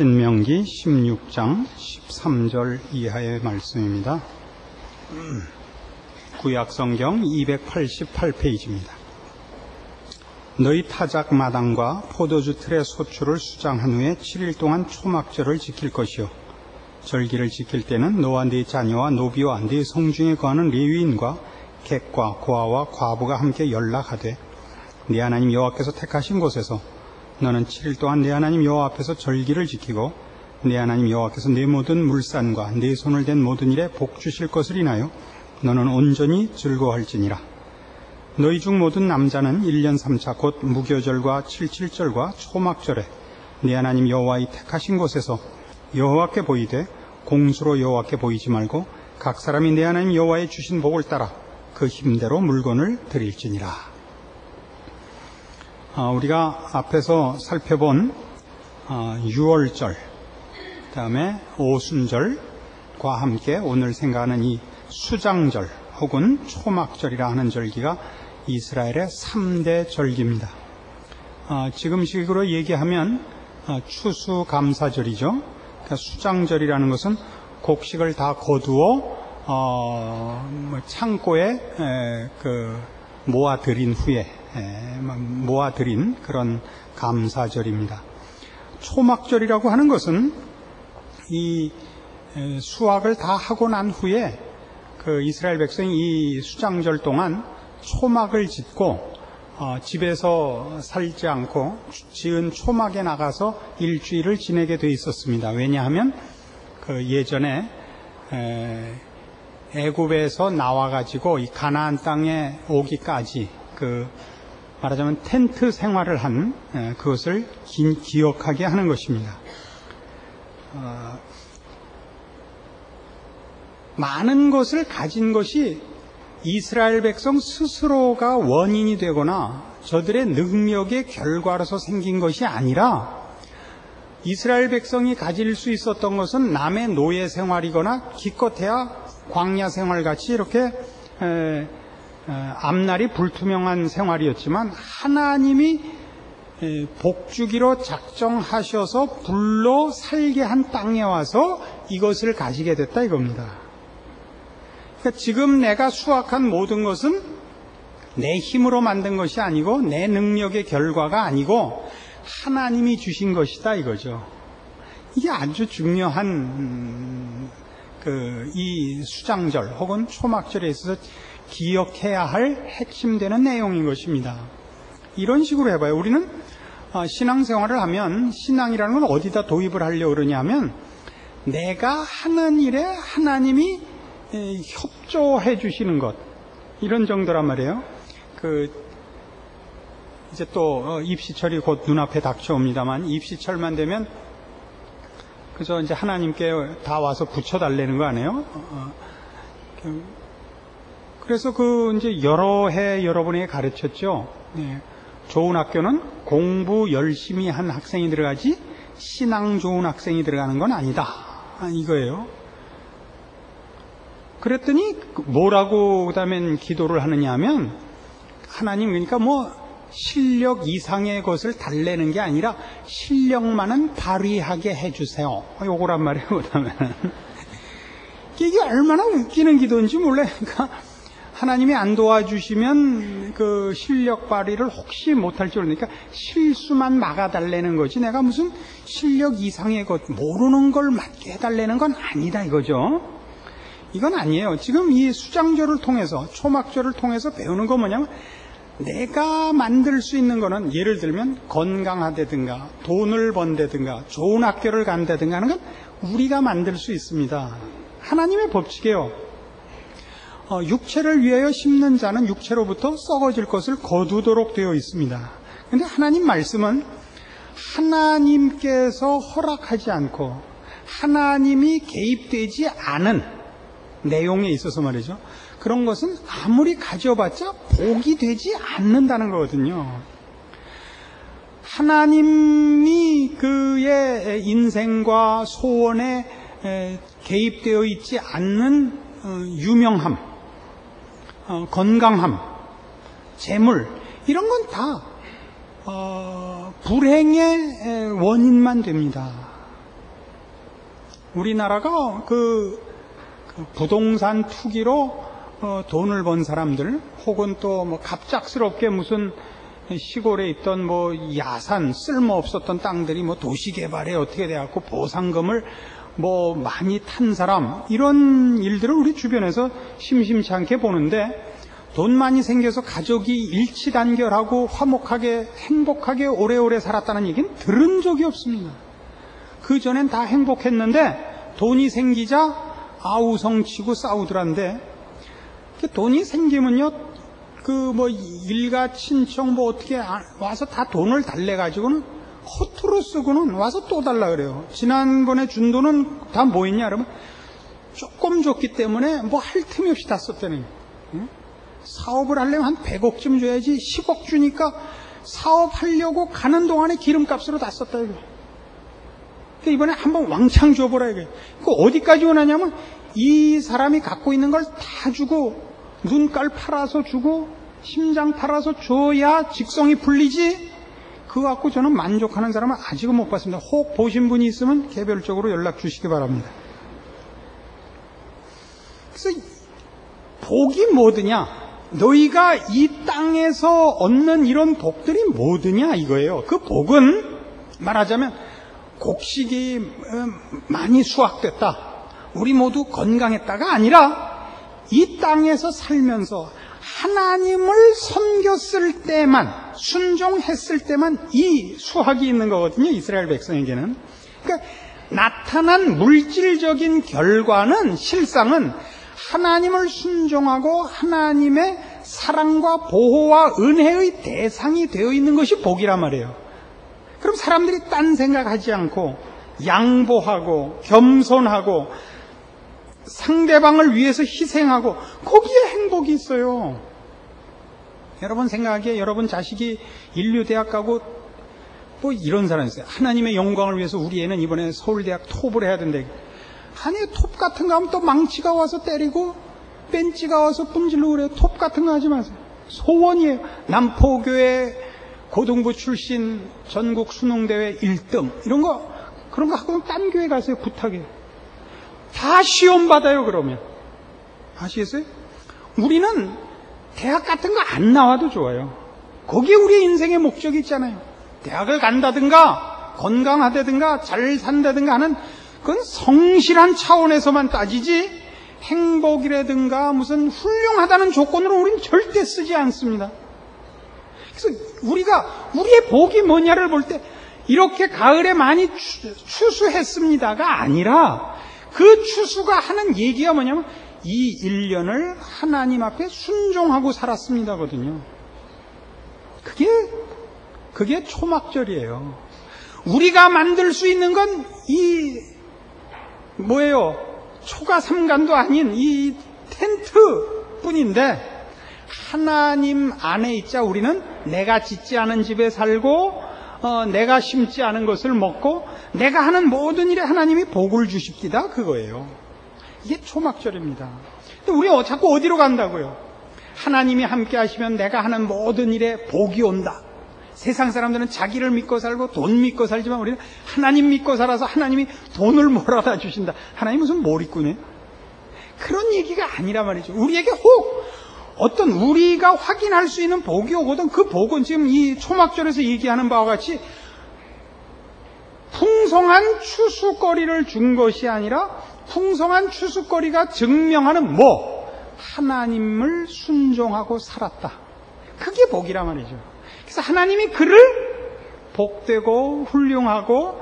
신명기 16장 13절 이하의 말씀입니다. 구약성경 288페이지입니다. 너희 타작 마당과 포도주 틀의 소출을 수장한 후에 7일 동안 초막절을 지킬 것이요 절기를 지킬 때는 너와 네 자녀와 노비와 네 성중에 거하는 레위인과 객과 고아와 과부가 함께 연락하되 네 하나님 여호와께서 택하신 곳에서 너는 7일 동안 네 하나님 여호와 앞에서 절기를 지키고 네 하나님 여호와께서 네 모든 물산과 네 손을 댄 모든 일에 복 주실 것을 인하여 너는 온전히 즐거워할지니라. 너희 중 모든 남자는 1년 3차 곧 무교절과 77절과 초막절에 네 하나님 여호와의 택하신 곳에서 여호와께 보이되 공수로 여호와께 보이지 말고 각 사람이 네 하나님 여호와의 주신 복을 따라 그 힘대로 물건을 드릴지니라. 우리가 앞에서 살펴본 유월절, 그 다음에 오순절과 함께 오늘 생각하는 이 수장절 혹은 초막절이라 하는 절기가 이스라엘의 3대 절기입니다. 지금식으로 얘기하면 추수감사절이죠. 그러니까 수장절이라는 것은 곡식을 다 거두어 창고에 모아들인 후에 모아들인 그런 감사절입니다. 초막절이라고 하는 것은 이 수확을 다 하고 난 후에 그 이스라엘 백성이 이 수장절 동안 초막을 짓고 집에서 살지 않고 지은 초막에 나가서 일주일을 지내게 돼 있었습니다. 왜냐하면 그 예전에 애굽에서 나와가지고 이 가나안 땅에 오기까지 말하자면 텐트 생활을 한 그것을 기억하게 하는 것입니다. 많은 것을 가진 것이 이스라엘 백성 스스로가 원인이 되거나 저들의 능력의 결과로서 생긴 것이 아니라 이스라엘 백성이 가질 수 있었던 것은 남의 노예 생활이거나 기껏해야 광야 생활같이 이렇게 앞날이 불투명한 생활이었지만 하나님이 복주기로 작정하셔서 불러 살게 한 땅에 와서 이것을 가지게 됐다 이겁니다. 그러니까 지금 내가 수확한 모든 것은 내 힘으로 만든 것이 아니고 내 능력의 결과가 아니고 하나님이 주신 것이다 이거죠. 이게 아주 중요한 이 수장절 혹은 초막절에 있어서 기억해야 할 핵심되는 내용인 것입니다. 이런 식으로 해봐요. 우리는 신앙생활을 하면 신앙이라는 건 어디다 도입을 하려고 그러냐면 내가 하는 일에 하나님이 협조해 주시는 것 이런 정도란 말이에요. 이제 또 입시철이 곧 눈앞에 닥쳐옵니다만 입시철만 되면 그저 이제 하나님께 다 와서 붙여달라는 거 아니에요? 그래서 이제 여러 해 여러분에게 가르쳤죠. 좋은 학교는 공부 열심히 한 학생이 들어가지 신앙 좋은 학생이 들어가는 건 아니다. 이거예요. 그랬더니 뭐라고 그다음엔 기도를 하느냐 하면 하나님 그러니까 실력 이상의 것을 달래는 게 아니라 실력만은 발휘하게 해주세요. 요거란 말이에요. 그다음에 이게 얼마나 웃기는 기도인지 몰라요. 그러니까 하나님이 안 도와주시면 그 실력 발휘를 혹시 못할 줄 모르니까 실수만 막아달라는 거지 내가 무슨 실력 이상의 것 모르는 걸 맞게 해달라는 건 아니다 이거죠. 이건 아니에요. 지금 이 수장절을 통해서 초막절을 통해서 배우는 건 뭐냐면 내가 만들 수 있는 거는 예를 들면 건강하다든가 돈을 번다든가 좋은 학교를 간다든가 하는 건 우리가 만들 수 있습니다. 하나님의 법칙이에요. 육체를 위하여 심는 자는 육체로부터 썩어질 것을 거두도록 되어 있습니다. 그런데 하나님 말씀은 하나님께서 허락하지 않고 하나님이 개입되지 않은 내용에 있어서 말이죠. 그런 것은 아무리 가져봤자 복이 되지 않는다는 거거든요. 하나님이 그의 인생과 소원에 개입되어 있지 않는 유명함, 건강함, 재물 이런 건 다 불행의 원인만 됩니다. 우리나라가 그 부동산 투기로 돈을 번 사람들, 혹은 또 뭐 갑작스럽게 무슨 시골에 있던 뭐 야산, 쓸모없었던 땅들이 뭐 도시개발에 어떻게 돼갖고 보상금을 뭐 많이 탄 사람, 이런 일들을 우리 주변에서 심심치 않게 보는데, 돈 많이 생겨서 가족이 일치단결하고 화목하게 행복하게 오래오래 살았다는 얘기는 들은 적이 없습니다. 그전엔 다 행복했는데 돈이 생기자 아우성치고 싸우더란데, 돈이 생기면요, 그 뭐 일가 친척 뭐 어떻게 와서 다 돈을 달래가지고는 허투루 쓰고는 와서 또 달라 그래요. 지난번에 준 돈은 다 뭐 했냐 그러면 조금 줬기 때문에 뭐 할 틈이 없이 다 썼다는 거예요. 사업을 하려면 한 100억쯤 줘야지 10억 주니까 사업하려고 가는 동안에 기름값으로 다 썼다 이거예요. 그러니까 이번에 한번 왕창 줘보라 이거예요. 그 어디까지 원하냐면 이 사람이 갖고 있는 걸 다 주고, 눈깔 팔아서 주고 심장 팔아서 줘야 직성이 풀리지, 그거 갖고 저는 만족하는 사람은 아직은 못 봤습니다. 혹 보신 분이 있으면 개별적으로 연락 주시기 바랍니다. 그래서 복이 뭐드냐, 너희가 이 땅에서 얻는 이런 복들이 뭐드냐 이거예요. 그 복은 말하자면 곡식이 많이 수확됐다, 우리 모두 건강했다가 아니라 이 땅에서 살면서 하나님을 섬겼을 때만, 순종했을 때만 이 수확이 있는 거거든요, 이스라엘 백성에게는. 그러니까 나타난 물질적인 결과는 실상은 하나님을 순종하고 하나님의 사랑과 보호와 은혜의 대상이 되어 있는 것이 복이란 말이에요. 그럼 사람들이 딴 생각하지 않고 양보하고 겸손하고 상대방을 위해서 희생하고, 거기에 행복이 있어요. 여러분 생각하기에 여러분 자식이 인류대학 가고 뭐 이런 사람이 있어요. 하나님의 영광을 위해서 우리 애는 이번에 서울대학 톱을 해야 된다. 아니, 톱 같은 거 하면 또 망치가 와서 때리고 벤치가 와서 뿜질러 그래요. 톱 같은 거 하지 마세요. 소원이에요. 남포교회 고등부 출신 전국 수능대회 1등 이런 거, 그런 거 하고 딴 교회 가세요. 부탁해. 다 시험 받아요. 그러면 아시겠어요? 우리는 대학 같은 거 안 나와도 좋아요. 거기에 우리의 인생의 목적이 있잖아요. 대학을 간다든가 건강하다든가 잘 산다든가 하는, 그건 성실한 차원에서만 따지지 행복이라든가 무슨 훌륭하다는 조건으로 우리는 절대 쓰지 않습니다. 그래서 우리가 우리의 복이 뭐냐를 볼 때 이렇게 가을에 많이 추수했습니다가 아니라, 그 추수가 하는 얘기가 뭐냐면 이 1년을 하나님 앞에 순종하고 살았습니다거든요. 그게 초막절이에요. 우리가 만들 수 있는 건 이 뭐예요? 초가 삼간도 아닌 이 텐트뿐인데, 하나님 안에 있자 우리는 내가 짓지 않은 집에 살고 내가 심지 않은 것을 먹고 내가 하는 모든 일에 하나님이 복을 주십니다. 그거예요. 이게 초막절입니다. 근데 우리 자꾸 어디로 간다고요? 하나님이 함께 하시면 내가 하는 모든 일에 복이 온다. 세상 사람들은 자기를 믿고 살고 돈 믿고 살지만 우리는 하나님 믿고 살아서 하나님이 돈을 몰아다 주신다. 하나님 무슨 몰입꾼이에요? 그런 얘기가 아니란 말이죠. 우리에게 혹 어떤 우리가 확인할 수 있는 복이 오거든. 그 복은 지금 이 초막절에서 얘기하는 바와 같이 풍성한 추수거리를 준 것이 아니라, 풍성한 추수거리가 증명하는 뭐? 하나님을 순종하고 살았다. 그게 복이란 말이죠. 그래서 하나님이 그를 복되고 훌륭하고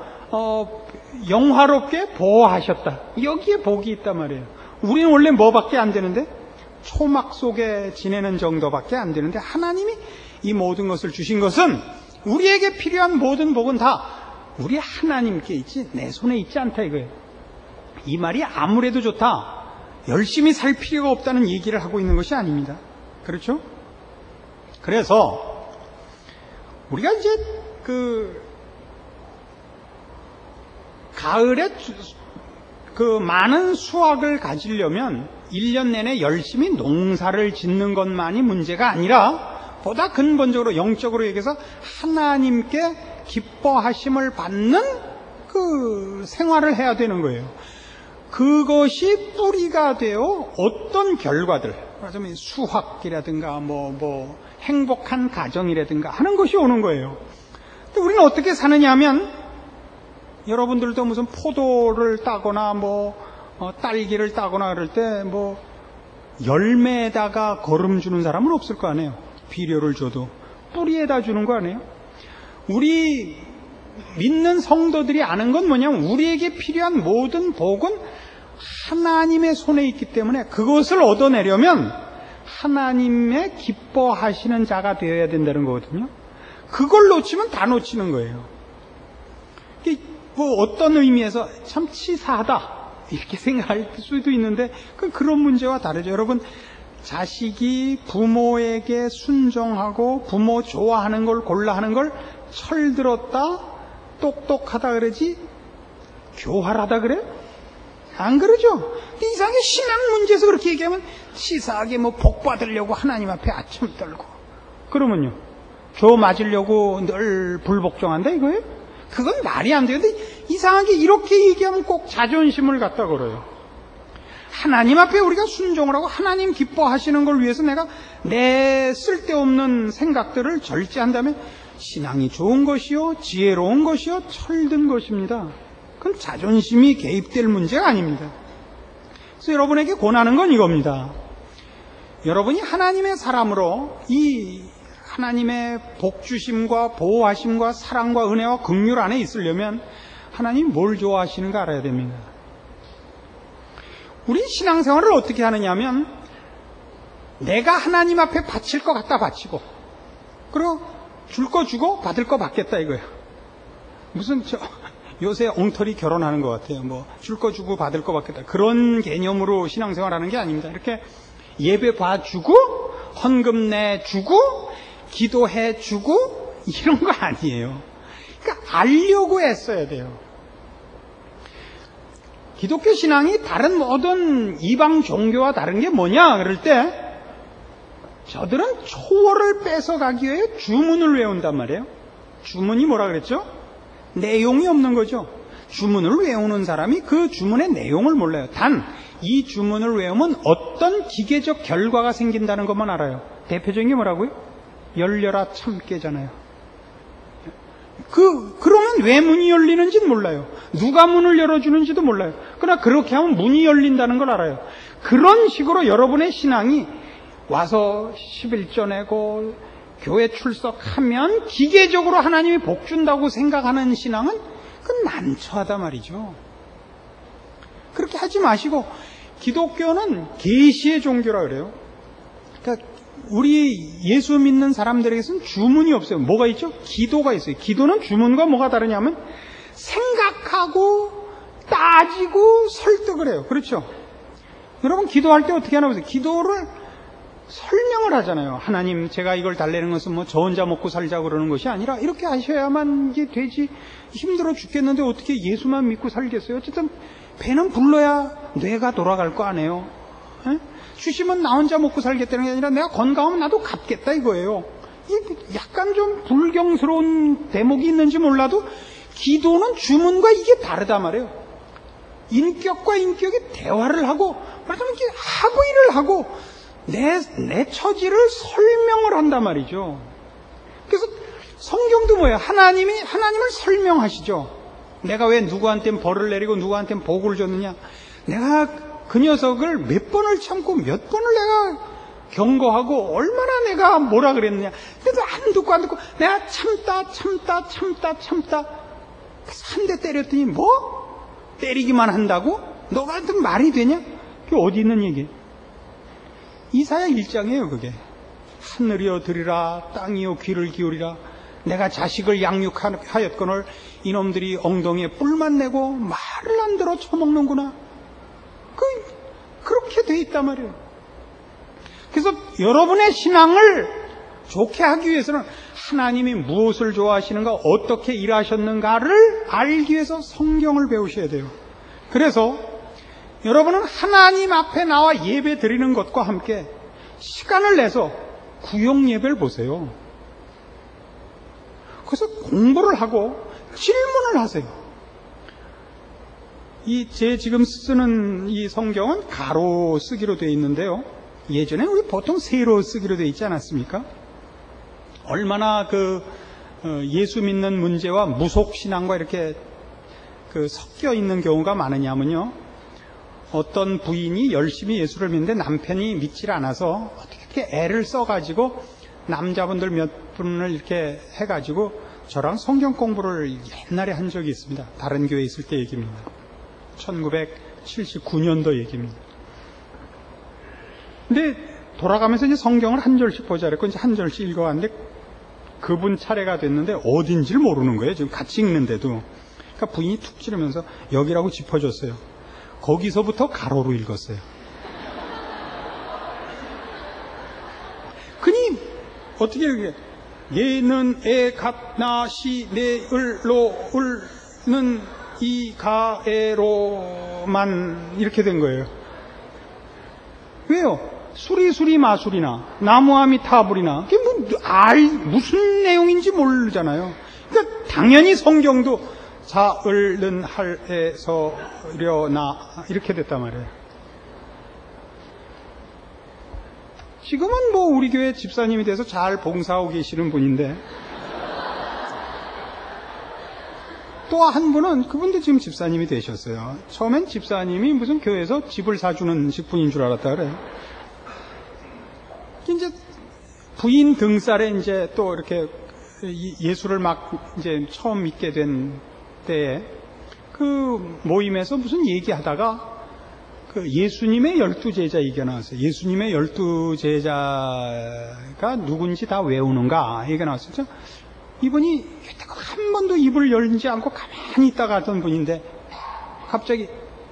영화롭게 보호하셨다. 여기에 복이 있단 말이에요. 우리는 원래 뭐밖에 안 되는데? 초막 속에 지내는 정도밖에 안 되는데, 하나님이 이 모든 것을 주신 것은, 우리에게 필요한 모든 복은 다 우리 하나님께 있지 내 손에 있지 않다 이거예요. 이 말이 아무래도 좋다, 열심히 살 필요가 없다는 얘기를 하고 있는 것이 아닙니다. 그렇죠? 그래서 우리가 이제 가을에 많은 수확을 가지려면 1년 내내 열심히 농사를 짓는 것만이 문제가 아니라, 보다 근본적으로 영적으로 얘기해서 하나님께 기뻐하심을 받는 그 생활을 해야 되는 거예요. 그것이 뿌리가 되어 어떤 결과들, 말하자면 수학이라든가 행복한 가정이라든가 하는 것이 오는 거예요. 근데 우리는 어떻게 사느냐 하면, 여러분들도 무슨 포도를 따거나 딸기를 따거나 그럴 때 열매에다가 거름 주는 사람은 없을 거 아니에요. 비료를 줘도 뿌리에다 주는 거 아니에요. 우리 믿는 성도들이 아는 건 뭐냐면, 우리에게 필요한 모든 복은 하나님의 손에 있기 때문에 그것을 얻어내려면 하나님의 기뻐하시는 자가 되어야 된다는 거거든요. 그걸 놓치면 다 놓치는 거예요. 어떤 의미에서 참 치사하다 이렇게 생각할 수도 있는데, 그런 문제와 다르죠. 여러분, 자식이 부모에게 순종하고 부모 좋아하는 걸 골라 하는 걸 철들었다, 똑똑하다 그러지 교활하다 그래요? 안 그러죠? 근데 이상하게 신앙 문제에서 그렇게 얘기하면 치사하게 복 받으려고 하나님 앞에 아첨 떨고, 그러면요, 조 맞으려고 늘 불복종한다 이거예요? 그건 말이 안 돼요. 근데 이상하게 이렇게 얘기하면 꼭 자존심을 갖다 걸어요. 하나님 앞에 우리가 순종을 하고 하나님 기뻐하시는 걸 위해서 내가 내 쓸데없는 생각들을 절제한다면 신앙이 좋은 것이요, 지혜로운 것이요, 철든 것입니다. 그건 자존심이 개입될 문제가 아닙니다. 그래서 여러분에게 권하는 건 이겁니다. 여러분이 하나님의 사람으로 이 하나님의 복주심과 보호하심과 사랑과 은혜와 긍휼 안에 있으려면 하나님이 뭘 좋아하시는가 알아야 됩니다. 우리 신앙생활을 어떻게 하느냐 하면, 내가 하나님 앞에 바칠 것 갖다 바치고, 그리고 줄 거 주고 받을 거 받겠다 이거예요. 무슨 요새 엉터리 결혼하는 것 같아요. 줄 거 주고 받을 거 받겠다, 그런 개념으로 신앙생활 하는 게 아닙니다. 이렇게 예배 봐주고 헌금 내주고 기도해주고 이런 거 아니에요. 그러니까 알려고 애써야 돼요. 기독교 신앙이 다른 모든 이방 종교와 다른 게 뭐냐 그럴 때, 저들은 초월을 뺏어가기 위해 주문을 외운단 말이에요. 주문이 뭐라 그랬죠? 내용이 없는 거죠. 주문을 외우는 사람이 그 주문의 내용을 몰라요. 단 이 주문을 외우면 어떤 기계적 결과가 생긴다는 것만 알아요. 대표적인 게 뭐라고요? 열려라 참깨잖아요. 그러면 왜 문이 열리는지는 몰라요. 누가 문을 열어주는지도 몰라요. 그러나 그렇게 하면 문이 열린다는 걸 알아요. 그런 식으로 여러분의 신앙이 와서 11조 내고 교회 출석하면 기계적으로 하나님이 복 준다고 생각하는 신앙은 그건 난처하다 말이죠. 그렇게 하지 마시고, 기독교는 계시의 종교라 그래요. 그러니까 우리 예수 믿는 사람들에게서는 주문이 없어요. 뭐가 있죠? 기도가 있어요. 기도는 주문과 뭐가 다르냐면 생각하고 따지고 설득을 해요. 그렇죠? 여러분 기도할 때 어떻게 하나 보세요. 기도를 설명을 하잖아요. 하나님, 제가 이걸 달래는 것은 저 혼자 먹고 살자 그러는 것이 아니라 이렇게 하셔야만 이게 되지, 힘들어 죽겠는데 어떻게 예수만 믿고 살겠어요. 어쨌든 배는 불러야 뇌가 돌아갈 거 아니에요. 에? 주시면 나 혼자 먹고 살겠다는 게 아니라 내가 건강하면 나도 갚겠다 이거예요. 약간 좀 불경스러운 대목이 있는지 몰라도 기도는 주문과 이게 다르단 말이에요. 인격과 인격이 대화를 하고, 말하자면 이렇게 합의를 하고 내 처지를 설명을 한단 말이죠. 그래서 성경도 뭐예요? 하나님을 설명하시죠. 내가 왜 누구한테는 벌을 내리고 누구한테는 복을 줬느냐. 내가 그 녀석을 몇 번을 참고 몇 번을 내가 경고하고 얼마나 내가 뭐라 그랬느냐. 그래도 안 듣고 내가 참다 한 대 때렸더니 때리기만 한다고? 너한테 말이 되냐? 그게 어디 있는 얘기예요? 이사야 1장이에요 그게. 하늘이여 들으라, 땅이여 귀를 기울이라. 내가 자식을 양육하였거늘 이놈들이 엉덩이에 뿔만 내고 말을 안 들어 처먹는구나. 그렇게 돼 있단 말이에요. 그래서 여러분의 신앙을 좋게 하기 위해서는 하나님이 무엇을 좋아하시는가, 어떻게 일하셨는가를 알기 위해서 성경을 배우셔야 돼요. 그래서 여러분은 하나님 앞에 나와 예배 드리는 것과 함께 시간을 내서 구역 예배를 보세요. 그래서 공부를 하고 질문을 하세요. 제 지금 쓰는 이 성경은 가로 쓰기로 되어 있는데요. 예전에 우리 보통 세로 쓰기로 되어 있지 않았습니까? 얼마나 예수 믿는 문제와 무속신앙과 이렇게 섞여 있는 경우가 많으냐면요. 어떤 부인이 열심히 예수를 믿는데 남편이 믿질 않아서 어떻게 애를 써가지고 남자분들 몇 분을 이렇게 해가지고 저랑 성경 공부를 옛날에 한 적이 있습니다. 다른 교회에 있을 때 얘기입니다. 1979년도 얘기입니다. 근데 돌아가면서 이제 성경을 한 절씩 보자 그랬고 이제 한 절씩 읽어왔는데 그분 차례가 됐는데 어딘지를 모르는 거예요. 지금 같이 읽는데도. 그러니까 부인이 툭 찌르면서 여기라고 짚어줬어요. 거기서부터 가로로 읽었어요. 그니 어떻게 이렇게 얘는 에 갓나시 네을로 을는 이 가에로만 이렇게 된 거예요. 왜요? 수리수리 마술이나 나무아미 타불이나 그게 무슨 내용인지 모르잖아요. 그러니까 당연히 성경도 자을는 할에서려나 이렇게 됐단 말이에요. 지금은 뭐 우리 교회 집사님이 돼서 잘 봉사하고 계시는 분인데 또 한 분은 그분도 지금 집사님이 되셨어요. 처음엔 집사님이 무슨 교회에서 집을 사주는 식분인 줄 알았다 그래요. 이제 부인 등살에 이제 또 이렇게 예수를 막 이제 처음 믿게 된 때에 그 모임에서 무슨 얘기하다가 그 예수님의 12제자 얘기가 나왔어요. 예수님의 12제자가 누군지 다 외우는가 얘기가 나왔었죠. 이분이 한 번도 입을 열지 않고 가만히 있다가 하던 분인데 갑자기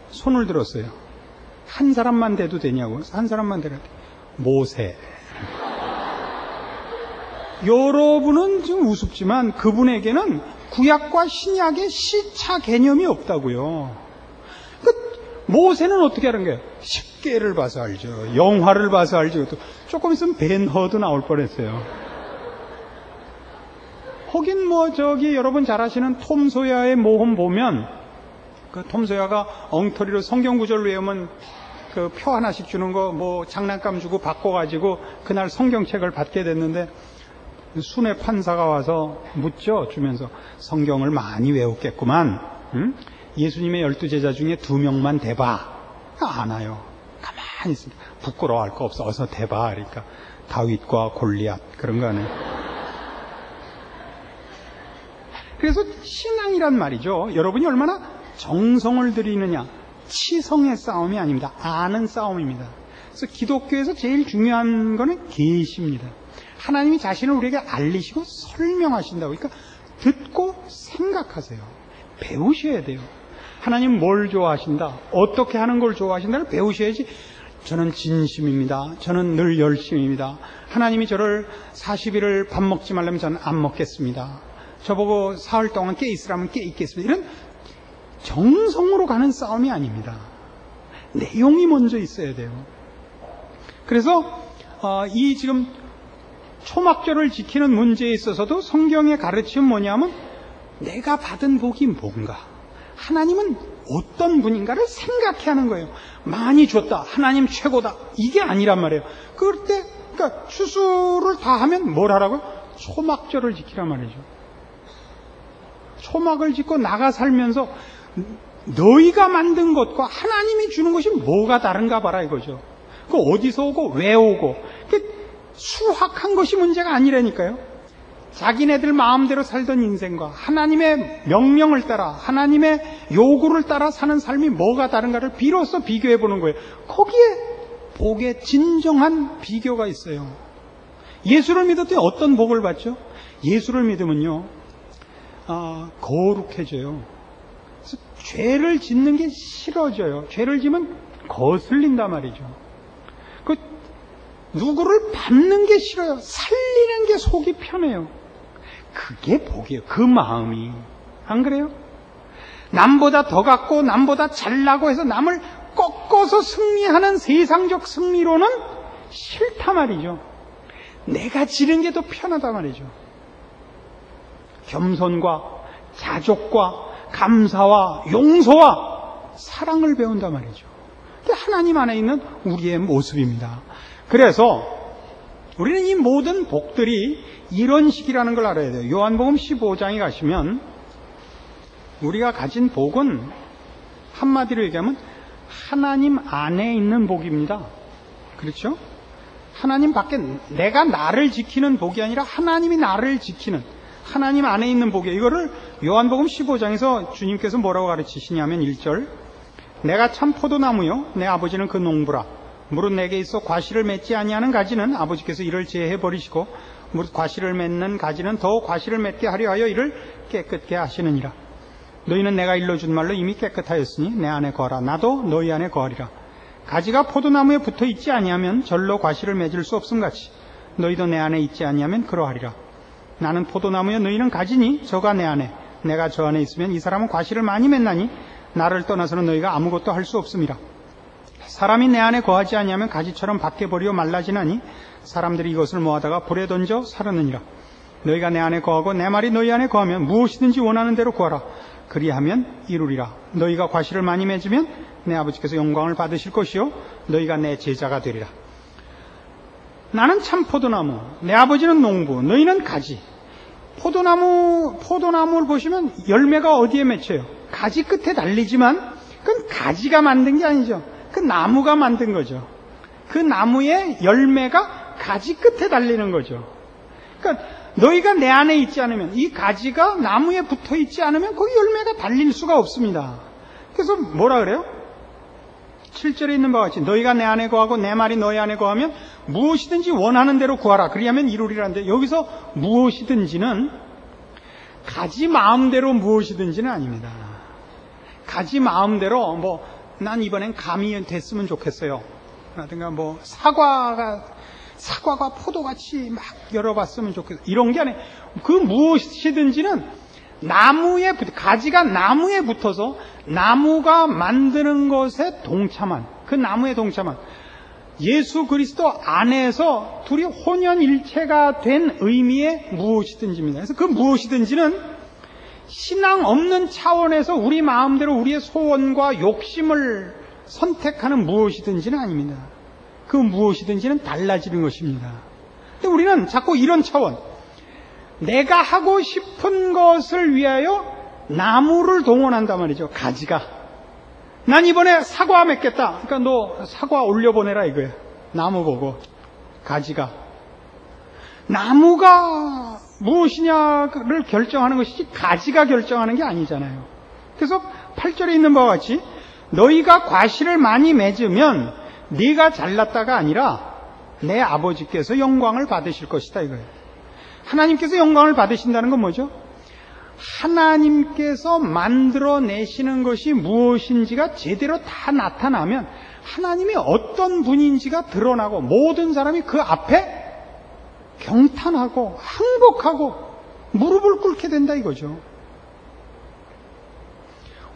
손을 들었어요. 한 사람만 돼도 되냐고. 한 사람만 되라. 모세. 여러분은 좀 우습지만 그분에게는 구약과 신약의 시차 개념이 없다고요. 모세는 어떻게 하는 거예요? 십계를 봐서 알죠. 영화를 봐서 알죠. 조금 있으면 벤허도 나올 뻔했어요. 거긴 여러분 잘 아시는 톰 소야의 모험 보면 그 톰 소야가 엉터리로 성경 구절로 외우면 그 표 하나씩 주는 거 장난감 주고 바꿔가지고 그날 성경책을 받게 됐는데 순회 판사가 와서 묻죠. 주면서 성경을 많이 외웠겠구만. 응? 예수님의 12제자 중에 2명만 대봐. 안 와요. 가만히 있습니다. 부끄러워할 거 없어. 어서 대봐. 그러니까 다윗과 골리앗 그런 거 아니에요. 그래서 신앙이란 말이죠. 여러분이 얼마나 정성을 들이느냐. 치성의 싸움이 아닙니다. 아는 싸움입니다. 그래서 기독교에서 제일 중요한 거는 계시입니다. 하나님이 자신을 우리에게 알리시고 설명하신다고. 그러니까 듣고 생각하세요. 배우셔야 돼요. 하나님 뭘 좋아하신다. 어떻게 하는 걸 좋아하신다를 배우셔야지. 저는 진심입니다. 저는 늘 열심입니다. 하나님이 저를 40일을 밥 먹지 말라면 저는 안 먹겠습니다. 저보고 사흘 동안 깨 있으라면 깨 있겠습니다. 이런 정성으로 가는 싸움이 아닙니다. 내용이 먼저 있어야 돼요. 그래서 이 지금 초막절을 지키는 문제에 있어서도 성경의 가르침은 뭐냐면 내가 받은 복이 뭔가, 하나님은 어떤 분인가를 생각해 하는 거예요. 많이 줬다, 하나님 최고다, 이게 아니란 말이에요. 그럴 때 그러니까 추수를 다 하면 뭘 하라고요? 초막절을 지키란 말이죠. 초막을 짓고 나가 살면서 너희가 만든 것과 하나님이 주는 것이 뭐가 다른가 봐라 이거죠. 그 어디서 오고 왜 오고, 수확한 것이 문제가 아니라니까요. 자기네들 마음대로 살던 인생과 하나님의 명령을 따라, 하나님의 요구를 따라 사는 삶이 뭐가 다른가를 비로소 비교해 보는 거예요. 거기에 복의 진정한 비교가 있어요. 예수를 믿었더니 어떤 복을 받죠? 예수를 믿으면요, 거룩해져요. 그래서 죄를 짓는 게 싫어져요. 죄를 지면 거슬린단 말이죠. 누구를 밟는 게 싫어요. 살리는 게 속이 편해요. 그게 복이에요. 그 마음이. 안 그래요? 남보다 더 갖고 남보다 잘나고 해서 남을 꺾어서 승리하는 세상적 승리로는 싫다 말이죠. 내가 지른 게 더 편하다 말이죠. 겸손과 자족과 감사와 용서와 사랑을 배운단 말이죠. 하나님 안에 있는 우리의 모습입니다. 그래서 우리는 이 모든 복들이 이런 식이라는 걸 알아야 돼요. 요한복음 15장에 가시면 우리가 가진 복은 한마디로 얘기하면 하나님 안에 있는 복입니다. 그렇죠? 하나님 밖에 내가 나를 지키는 복이 아니라 하나님이 나를 지키는 하나님 안에 있는 복이에요. 이거를 요한복음 15장에서 주님께서 뭐라고 가르치시냐면 1절 내가 참 포도나무요 내 아버지는 그 농부라 무릇 내게 있어 과실을 맺지 아니하는 가지는 아버지께서 이를 제해해 버리시고 무릇 과실을 맺는 가지는 더 과실을 맺게 하려 하여 이를 깨끗게 하시느니라. 너희는 내가 일러준 말로 이미 깨끗하였으니 내 안에 거하라 나도 너희 안에 거하리라. 가지가 포도나무에 붙어 있지 아니하면 절로 과실을 맺을 수 없음같이 너희도 내 안에 있지 아니하면 그러하리라. 나는 포도나무여 너희는 가지니 저가 내 안에 내가 저 안에 있으면 이 사람은 과실을 많이 맺나니 나를 떠나서는 너희가 아무것도 할 수 없음이라. 사람이 내 안에 거하지 아니하면 가지처럼 밖에 버리어 말라지나니 사람들이 이것을 모아다가 불에 던져 사르느니라. 너희가 내 안에 거하고 내 말이 너희 안에 거하면 무엇이든지 원하는 대로 구하라. 그리하면 이루리라. 너희가 과실을 많이 맺으면 내 아버지께서 영광을 받으실 것이요 너희가 내 제자가 되리라. 나는 참 포도나무 내 아버지는 농부 너희는 가지. 포도나무를 보시면 열매가 어디에 맺혀요? 가지 끝에 달리지만 그건 가지가 만든 게 아니죠. 그 나무가 만든 거죠. 그 나무의 열매가 가지 끝에 달리는 거죠. 그러니까 너희가 내 안에 있지 않으면 이 가지가 나무에 붙어 있지 않으면 거기 열매가 달릴 수가 없습니다. 그래서 뭐라 그래요? 7절에 있는 바와 같이 너희가 내 안에 거하고 내 말이 너희 안에 거하면 무엇이든지 원하는 대로 구하라. 그리하면 이루리라는데 여기서 무엇이든지는 가지 마음대로 무엇이든지는 아닙니다. 가지 마음대로 난 이번엔 감이 됐으면 좋겠어요. 라든가 사과가 포도같이 막 열어봤으면 좋겠어요. 이런 게 아니에요. 그 무엇이든지는 가지가 나무에 붙어서 나무가 만드는 것에 동참한, 그 나무에 동참한 예수 그리스도 안에서 둘이 혼연일체가 된 의미의 무엇이든지입니다. 그래서 그 무엇이든지는 신앙 없는 차원에서 우리 마음대로 우리의 소원과 욕심을 선택하는 무엇이든지는 아닙니다. 그 무엇이든지는 달라지는 것입니다. 근데 우리는 자꾸 이런 차원, 내가 하고 싶은 것을 위하여 나무를 동원한단 말이죠. 가지가. 난 이번에 사과 맺겠다. 그러니까 너 사과 올려보내라 이거예요. 나무 보고. 가지가. 나무가 무엇이냐를 결정하는 것이지 가지가 결정하는 게 아니잖아요. 그래서 8절에 있는 바와 같이 너희가 과실을 많이 맺으면 네가 잘났다가 아니라 내 아버지께서 영광을 받으실 것이다 이거예요. 하나님께서 영광을 받으신다는 건 뭐죠? 하나님께서 만들어내시는 것이 무엇인지가 제대로 다 나타나면 하나님이 어떤 분인지가 드러나고 모든 사람이 그 앞에 경탄하고 항복하고 무릎을 꿇게 된다 이거죠.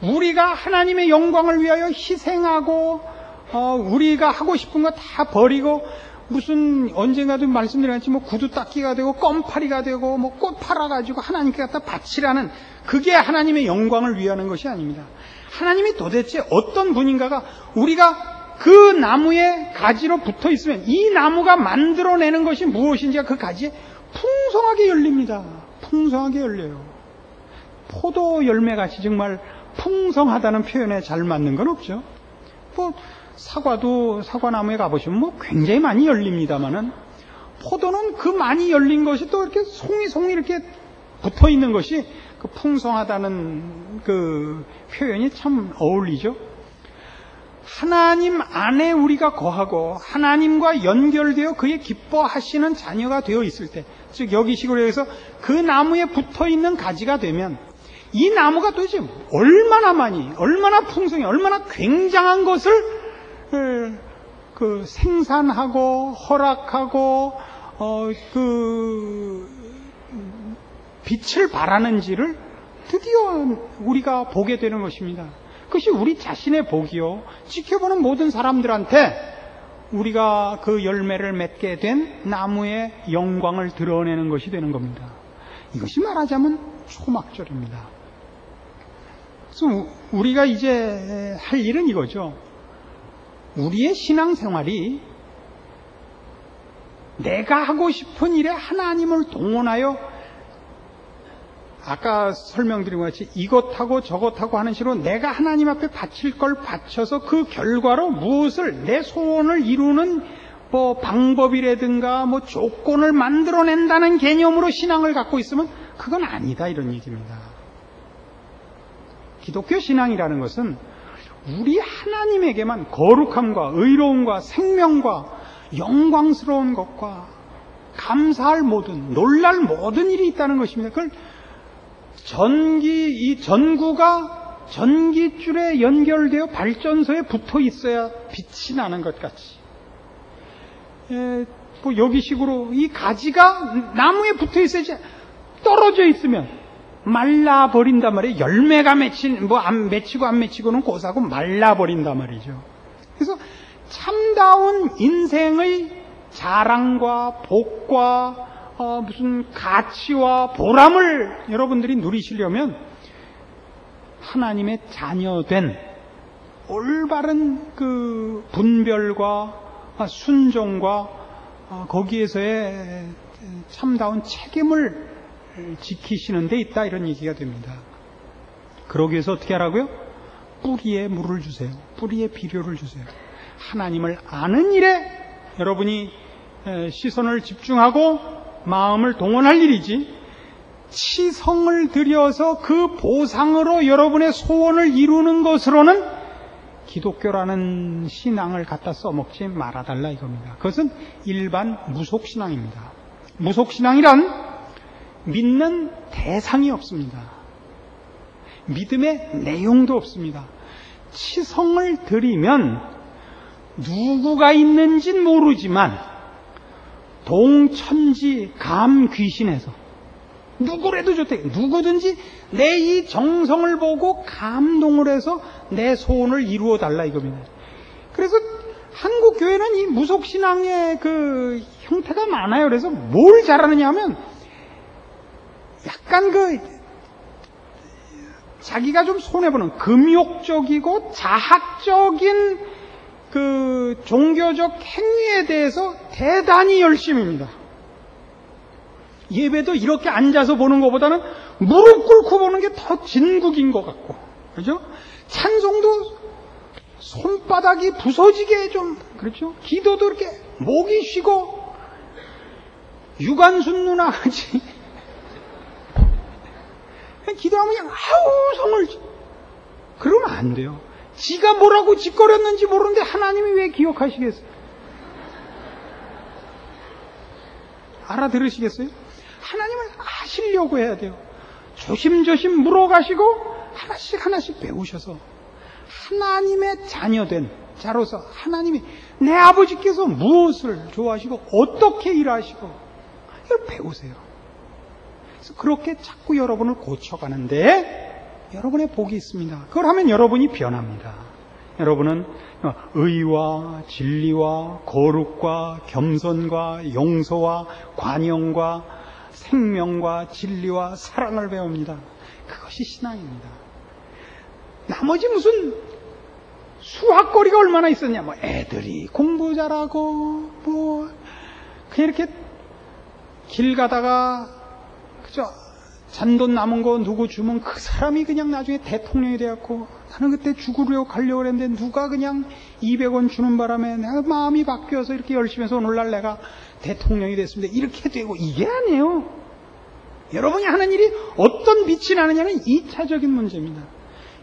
우리가 하나님의 영광을 위하여 희생하고 우리가 하고 싶은 거 다 버리고 무슨 언젠가도 말씀드렸지 구두 닦기가 되고 껌파리가 되고 꽃 팔아가지고 하나님께 갖다 바치라는 그게 하나님의 영광을 위하는 것이 아닙니다. 하나님이 도대체 어떤 분인가가 우리가 그 나무에 가지로 붙어 있으면 이 나무가 만들어내는 것이 무엇인지가 그 가지에 풍성하게 열립니다. 풍성하게 열려요. 포도 열매같이 정말 풍성하다는 표현에 잘 맞는 건 없죠. 사과도 사과나무에 가보시면 굉장히 많이 열립니다만은 포도는 그 많이 열린 것이 또 이렇게 송이 이렇게 붙어 있는 것이 그 풍성하다는 그 표현이 참 어울리죠. 하나님 안에 우리가 거하고 하나님과 연결되어 그의 기뻐하시는 자녀가 되어 있을 때, 즉 여기 식으로 해서 그 나무에 붙어 있는 가지가 되면 이 나무가 도대체 얼마나 풍성해, 얼마나 굉장한 것을 생산하고 허락하고 빛을 발하는지를 드디어 우리가 보게 되는 것입니다. 그것이 우리 자신의 복이요, 지켜보는 모든 사람들한테 우리가 그 열매를 맺게 된 나무의 영광을 드러내는 것이 되는 겁니다. 이것이 말하자면 초막절입니다. 그래서 우리가 이제 할 일은 이거죠. 우리의 신앙생활이 내가 하고 싶은 일에 하나님을 동원하여 아까 설명드린 것 같이 이것하고 저것하고 하는 식으로 내가 하나님 앞에 바칠 걸 바쳐서 그 결과로 무엇을 내 소원을 이루는 방법이라든가 조건을 만들어낸다는 개념으로 신앙을 갖고 있으면 그건 아니다 이런 얘기입니다. 기독교 신앙이라는 것은 우리 하나님에게만 거룩함과 의로움과 생명과 영광스러운 것과 감사할 모든 놀랄 모든 일이 있다는 것입니다. 그걸 이 전구가 전기줄에 연결되어 발전소에 붙어 있어야 빛이 나는 것 같이 여기식으로 이 가지가 나무에 붙어 있어야지 떨어져 있으면 말라버린단 말이에요. 열매가 안 맺히고는 고사고 말라버린단 말이죠. 그래서 참다운 인생의 자랑과 복과 무슨 가치와 보람을 여러분들이 누리시려면 하나님의 자녀된 올바른 그 분별과 순종과 거기에서의 참다운 책임을 지키시는 데 있다 이런 얘기가 됩니다. 그러기 위해서 어떻게 하라고요? 뿌리에 물을 주세요. 뿌리에 비료를 주세요. 하나님을 아는 일에 여러분이 시선을 집중하고 마음을 동원할 일이지 치성을 들여서 그 보상으로 여러분의 소원을 이루는 것으로는 기독교라는 신앙을 갖다 써먹지 말아달라 이겁니다. 그것은 일반 무속신앙입니다. 무속신앙이란 믿는 대상이 없습니다. 믿음의 내용도 없습니다. 치성을 드리면 누구가 있는진 모르지만 동천지 감귀신에서 누구라도 좋대 누구든지 내 이 정성을 보고 감동을 해서 내 소원을 이루어 달라 이겁니다. 그래서 한국 교회는 이 무속신앙의 그 형태가 많아요. 그래서 뭘 잘하느냐 하면 약간 자기가 좀 손해보는 금욕적이고 자학적인 그 종교적 행위에 대해서 대단히 열심입니다. 예배도 이렇게 앉아서 보는 것보다는 무릎 꿇고 보는 게 더 진국인 것 같고, 그죠? 찬송도 손바닥이 부서지게 좀, 그렇죠? 기도도 이렇게 목이 쉬고, 유관순 누나 같이, 기도하면 그냥 아우 성을, 그러면 안 돼요. 지가 뭐라고 짓거렸는지 모르는데 하나님이 왜 기억하시겠어요? 알아들으시겠어요? 하나님을 아시려고 해야 돼요. 조심조심 물어가시고 하나씩 배우셔서 하나님의 자녀된 자로서 하나님이 내 아버지께서 무엇을 좋아하시고 어떻게 일하시고 이걸 배우세요. 그래서 그렇게 자꾸 여러분을 고쳐가는데 여러분의 복이 있습니다. 그걸 하면 여러분이 변합니다. 여러분은 의와 진리와 거룩과 겸손과 용서와 관용과 생명과 진리와 사랑을 배웁니다. 그것이 신앙입니다. 나머지 무슨 수학거리가 얼마나 있었냐. 애들이 공부 잘하고 그냥 이렇게 길 가다가 그죠? 잔돈 남은 거 누구 주면 그 사람이 그냥 나중에 대통령이 되었고 나는 그때 죽으려고 가려고 했는데 누가 그냥 200원 주는 바람에 내가 마음이 바뀌어서 이렇게 열심히 해서 오늘날 내가 대통령이 됐습니다. 이렇게 되고 이게 아니에요. 여러분이 하는 일이 어떤 빛이 나느냐는 2차적인 문제입니다.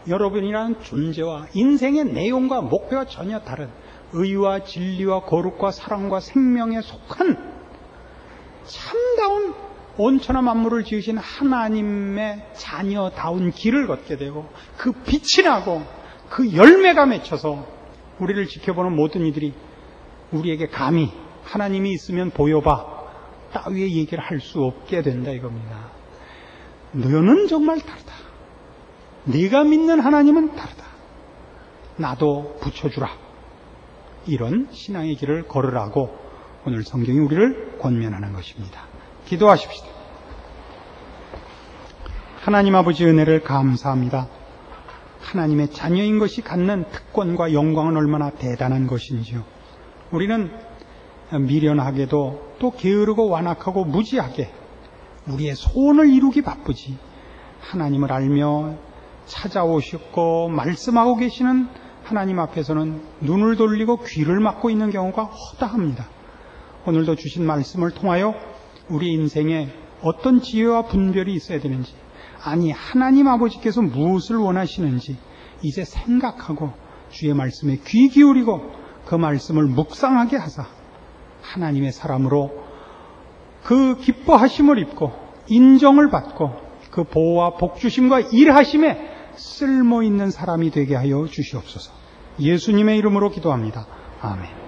여러분이라는 존재와 인생의 내용과 목표가 전혀 다른 의와 진리와 거룩과 사랑과 생명에 속한 참다운 온천한 만물을 지으신 하나님의 자녀다운 길을 걷게 되고 그 빛이 나고 그 열매가 맺혀서 우리를 지켜보는 모든 이들이 우리에게 감히 하나님이 있으면 보여봐 따위의 얘기를 할 수 없게 된다 이겁니다. 너는 정말 다르다. 네가 믿는 하나님은 다르다. 나도 붙여주라. 이런 신앙의 길을 걸으라고 오늘 성경이 우리를 권면하는 것입니다. 기도하십시다. 하나님 아버지 은혜를 감사합니다. 하나님의 자녀인 것이 갖는 특권과 영광은 얼마나 대단한 것인지요. 우리는 미련하게도 또 게으르고 완악하고 무지하게 우리의 소원을 이루기 바쁘지 하나님을 알며 찾아오셨고 말씀하고 계시는 하나님 앞에서는 눈을 돌리고 귀를 막고 있는 경우가 허다합니다. 오늘도 주신 말씀을 통하여 우리 인생에 어떤 지혜와 분별이 있어야 되는지, 아니 하나님 아버지께서 무엇을 원하시는지 이제 생각하고 주의 말씀에 귀 기울이고 그 말씀을 묵상하게 하사 하나님의 사람으로 그 기뻐하심을 입고 인정을 받고 그 보호와 복주심과 일하심에 쓸모있는 사람이 되게 하여 주시옵소서. 예수님의 이름으로 기도합니다. 아멘.